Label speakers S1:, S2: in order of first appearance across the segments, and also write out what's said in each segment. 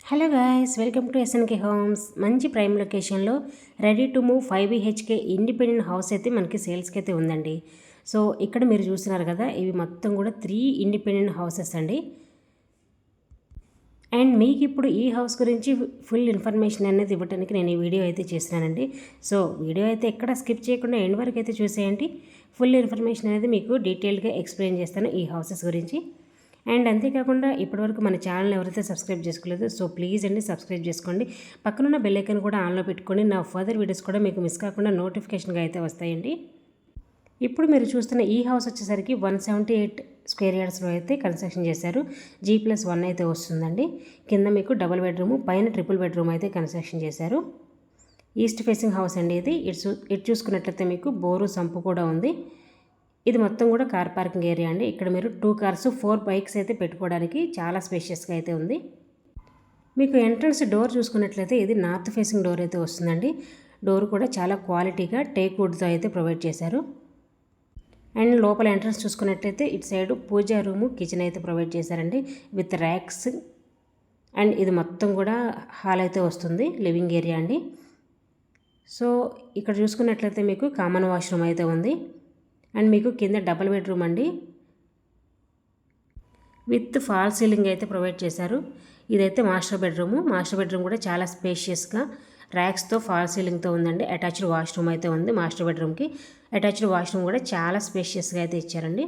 S1: Hello guys, welcome to SNK homes. మంచి prime లొకేషన్లో ready to move 5 BHK independent house అయితే మనకి సేల్స్కి అయితే ఉందండి. సో ఇక్కడ మీరు చూస్తున్నారు కదా, ఇవి మొత్తం కూడా 3 ఇండిపెండెంట్ హౌసెస్ అండి. అండ్ మీకు ఇప్పుడు ఈ హౌస్ గురించి ఫుల్ ఇన్ఫర్మేషన్ అనేది ఇవ్వడానికి నేను ఈ వీడియో అయితే చేస్తున్నానండి. సో వీడియో అయితే ఎక్కడ స్కిప్ చేయకుండా ఎండ్ వరకు అయితే చూసేయండి. ఫుల్ ఇన్ఫర్మేషన్ అనేది మీకు డీటెయిల్గా ఎక్స్ప్లెయిన్ చేస్తాను ఈ హౌసెస్ గురించి. అండ్ అంతేకాకుండా ఇప్పటివరకు మన ఛానల్ ఎవరైతే సబ్స్క్రైబ్ చేసుకోలేదు, సో ప్లీజ్ అండి సబ్స్క్రైబ్ చేసుకోండి. పక్కనున్న బెల్ ఐకాన్ కూడా ఆన్లో పెట్టుకోండి. నా ఫర్దర్ వీడియోస్ కూడా మీకు మిస్ కాకుండా నోటిఫికేషన్గా అయితే వస్తాయండి. ఇప్పుడు మీరు చూస్తున్న ఈ హౌస్ వచ్చేసరికి 178 స్క్వేర్ యార్డ్స్లో అయితే కన్స్ట్రక్షన్ చేశారు. G+1 అయితే వస్తుందండి. కింద మీకు డబుల్ బెడ్రూమ్, పైన ట్రిపుల్ బెడ్రూమ్ అయితే కన్స్ట్రక్షన్ చేశారు. ఈస్ట్ ఫేసింగ్ హౌస్ అండి ఇది. ఇటు చూసుకున్నట్లయితే మీకు బోరు సంపు కూడా ఉంది. ఇది మొత్తం కూడా కార్ పార్కింగ్ ఏరియా అండి. ఇక్కడ మీరు 2 కార్స్ 4 బైక్స్ అయితే పెట్టుకోవడానికి చాలా స్పేషియస్గా అయితే ఉంది. మీకు ఎంట్రన్స్ డోర్ చూసుకున్నట్లయితే ఇది నార్త్ ఫేసింగ్ డోర్ అయితే వస్తుందండి. డోర్ కూడా చాలా క్వాలిటీగా టేక్ వుడ్తో అయితే ప్రొవైడ్ చేశారు. అండ్ లోపల ఎంట్రన్స్ చూసుకున్నట్లయితే ఇటు సైడ్ పూజా రూము, కిచెన్ అయితే ప్రొవైడ్ చేశారండి విత్ ర్యాక్స్. అండ్ ఇది మొత్తం కూడా హాల్ అయితే వస్తుంది, లివింగ్ ఏరియా అండి. సో ఇక్కడ చూసుకున్నట్లయితే మీకు కామన్ వాష్రూమ్ అయితే ఉంది. అండ్ మీకు కింద డబుల్ బెడ్రూమ్ అండి విత్ ఫాల్ సీలింగ్ అయితే ప్రొవైడ్ చేశారు. ఇదైతే మాస్టర్ బెడ్రూమ్. మాస్టర్ బెడ్రూమ్ కూడా చాలా స్పేషియస్గా ర్యాక్స్తో ఫాల్ సీలింగ్తో ఉందండి. అటాచ్డ్ వాష్రూమ్ అయితే ఉంది. మాస్టర్ బెడ్రూమ్కి అటాచ్డ్ వాష్రూమ్ కూడా చాలా స్పేషియస్గా అయితే ఇచ్చారండి.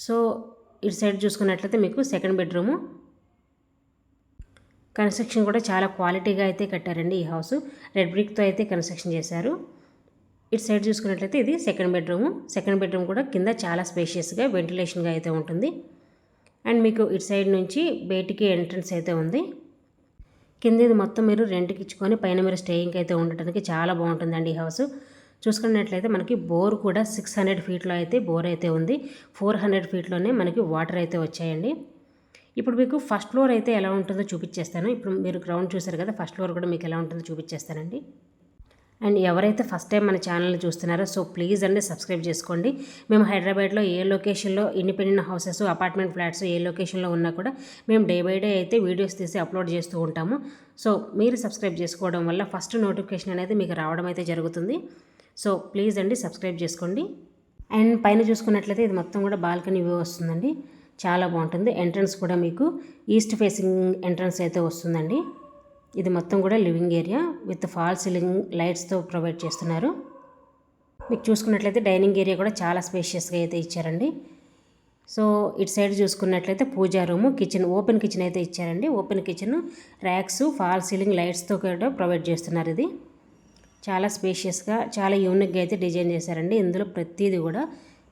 S1: సో ఇటు సైడ్ చూసుకున్నట్లయితే మీకు సెకండ్ బెడ్రూము. కన్స్ట్రక్షన్ కూడా చాలా క్వాలిటీగా అయితే కట్టారండి. ఈ హౌస్ రెడ్ బ్రిక్తో అయితే కన్స్ట్రక్షన్ చేశారు. ఇటు సైడ్ చూసుకున్నట్లయితే ఇది సెకండ్ బెడ్రూమ్. సెకండ్ బెడ్రూమ్ కూడా కింద చాలా స్పేషియస్గా వెంటిలేషన్గా అయితే ఉంటుంది. అండ్ మీకు ఇటు సైడ్ నుంచి బయటికి ఎంట్రన్స్ అయితే ఉంది. కింద ఇది మొత్తం మీరు రెంట్కి ఇచ్చుకొని పైన మీరు స్టేయింగ్కి అయితే ఉండటానికి చాలా బాగుంటుందండి ఈ హౌస్. చూసుకున్నట్లయితే మనకి బోర్ కూడా 600 ఫీట్లో అయితే బోర్ అయితే ఉంది. 400 ఫీట్లోనే మనకి వాటర్ అయితే వచ్చాయండి. ఇప్పుడు మీకు ఫస్ట్ ఫ్లోర్ అయితే ఎలా ఉంటుందో చూపించేస్తాను. ఇప్పుడు మీరు గ్రౌండ్ చూసారు కదా, ఫస్ట్ ఫ్లోర్ కూడా మీకు ఎలా ఉంటుందో చూపించేస్తానండి. అండ్ ఎవరైతే ఫస్ట్ టైం మన ఛానల్ని చూస్తున్నారో సో ప్లీజ్ అండి సబ్స్క్రైబ్ చేసుకోండి. మేము హైదరాబాద్లో ఏ లొకేషన్లో ఇండిపెండెంట్ హౌసెస్, అపార్ట్మెంట్ ఫ్లాట్స్ ఏ లొకేషన్లో ఉన్నా కూడా మేము డే బై డే అయితే వీడియోస్ తీసి అప్లోడ్ చేస్తూ ఉంటాము. సో మీరు సబ్స్క్రైబ్ చేసుకోవడం వల్ల ఫస్ట్ నోటిఫికేషన్ అనేది మీకు రావడం అయితే జరుగుతుంది. సో ప్లీజ్ అండి సబ్స్క్రైబ్ చేసుకోండి. అండ్ పైన చూసుకున్నట్లయితే ఇది మొత్తం కూడా బాల్కనీ వ్యూ వస్తుందండి. చాలా బాగుంటుంది. ఎంట్రన్స్ కూడా మీకు ఈస్ట్ ఫేసింగ్ ఎంట్రన్స్ అయితే వస్తుందండి. ఇది మొత్తం కూడా living area with fall ceiling లైట్స్తో ప్రొవైడ్ చేస్తున్నారు. మీకు చూసుకున్నట్లయితే డైనింగ్ ఏరియా కూడా చాలా స్పేషియస్గా అయితే ఇచ్చారండి. సో ఇటు సైడ్ చూసుకున్నట్లయితే puja room, kitchen, open kitchen అయితే ఇచ్చారండి. Open kitchen, racks, fall ceiling లైట్స్తో కూడా ప్రొవైడ్ చేస్తున్నారు. ఇది చాలా స్పేషియస్గా చాలా యూనిక్గా అయితే డిజైన్ చేశారండి. ఇందులో ప్రతిదీ కూడా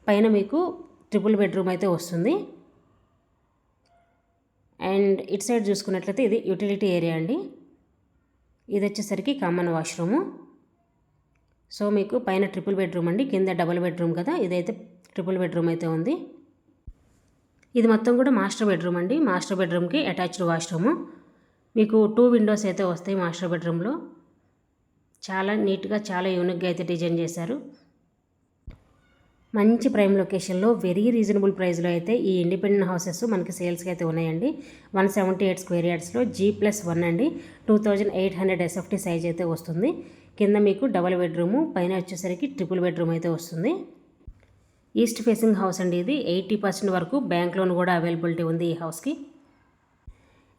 S1: పైన మీకు ట్రిపుల్ బెడ్రూమ్ అయితే వస్తుంది. అండ్ ఇటు సైడ్ చూసుకున్నట్లయితే ఇది యూటిలిటీ ఏరియా అండి. ఇది వచ్చేసరికి కామన్ వాష్రూము. సో మీకు పైన ట్రిపుల్ బెడ్రూమ్ అండి, కింద డబుల్ బెడ్రూమ్ కదా, ఇదైతే ట్రిపుల్ బెడ్రూమ్ అయితే ఉంది. ఇది మొత్తం కూడా మాస్టర్ బెడ్రూమ్ అండి. మాస్టర్ బెడ్రూమ్కి అటాచ్డ్ వాష్రూము. మీకు 2 విండోస్ అయితే వస్తాయి మాస్టర్ బెడ్రూమ్లో. చాలా నీట్గా చాలా యూనిక్గా అయితే డిజైన్ చేశారు. మంచి ప్రైమ్ లొకేషన్లో వెరీ రీజనబుల్ ప్రైస్లో అయితే ఈ ఇండిపెండెంట్ హౌసెస్ మనకి సేల్స్కి అయితే ఉన్నాయండి. 178 స్క్వేర్ యార్డ్స్లో G+1 అండి. 2800 SFT సైజ్ అయితే వస్తుంది. కింద మీకు డబుల్ బెడ్రూము, పైన వచ్చేసరికి ట్రిపుల్ బెడ్రూమ్ అయితే వస్తుంది. ఈస్ట్ ఫేసింగ్ హౌస్ అండి ఇది. 80% వరకు బ్యాంక్ లోన్ కూడా అవైలబిలిటీ ఉంది ఈ హౌస్కి.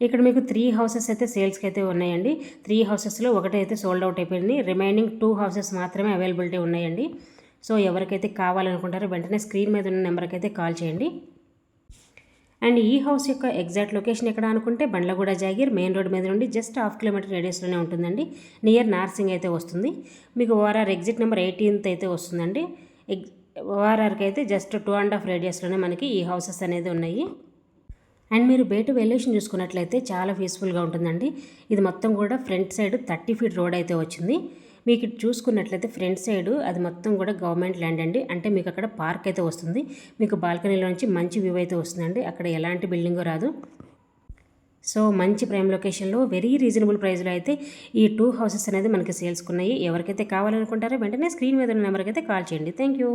S1: ఇక్కడ మీకు 3 హౌసెస్ అయితే సేల్స్కి అయితే ఉన్నాయండి. 3 హౌసెస్లో ఒకటైతే సోల్డ్ అవుట్ అయిపోయింది. రిమైనింగ్ 2 హౌసెస్ మాత్రమే అవైలబిలిటీ ఉన్నాయండి. సో ఎవరికైతే కావాలనుకుంటారో వెంటనే స్క్రీన్ మీద ఉన్న నెంబర్కి అయితే కాల్ చేయండి. అండ్ ఈ హౌస్ యొక్క ఎగ్జాక్ట్ లొకేషన్ ఎక్కడ అనుకుంటే బండ్లగూడ జాగీర్ మెయిన్ రోడ్ మీద నుండి జస్ట్ 1/2 కిలోమీటర్ రేడియస్లోనే ఉంటుందండి. నియర్ నార్సింగ్ అయితే వస్తుంది. మీకు ఓఆర్ఆర్ ఎగ్జిట్ నెంబర్ 18th అయితే వస్తుందండి. ఓఆర్ఆర్కి అయితే జస్ట్ 2.5 రేడియస్లోనే మనకి ఈ హౌసెస్ అనేది ఉన్నాయి. అండ్ మీరు బయట వెల్యూషన్ చూసుకున్నట్లయితే చాలా పీస్ఫుల్గా ఉంటుందండి. ఇది మొత్తం కూడా ఫ్రంట్ సైడ్ 30 ఫీట్ రోడ్ అయితే వచ్చింది. మీకు చూసుకున్నట్లయితే ఫ్రంట్ సైడ్ అది మొత్తం కూడా గవర్నమెంట్ ల్యాండ్ అండి. అంటే మీకు అక్కడ పార్క్ అయితే వస్తుంది. మీకు బాల్కనీలో నుంచి మంచి వ్యూ అయితే వస్తుందండి. అక్కడ ఎలాంటి బిల్డింగ్ రాదు. సో మంచి ప్రైమ్ లొకేషన్లో వెరీ రీజనబుల్ ప్రైస్లో అయితే ఈ 2 హౌసెస్ అనేది మనకి సేల్స్కున్నాయి. ఎవరికైతే కావాలనుకుంటారో వెంటనే స్క్రీన్ మీద ఉన్న నెంబర్కి అయితే కాల్ చేయండి. Thank you.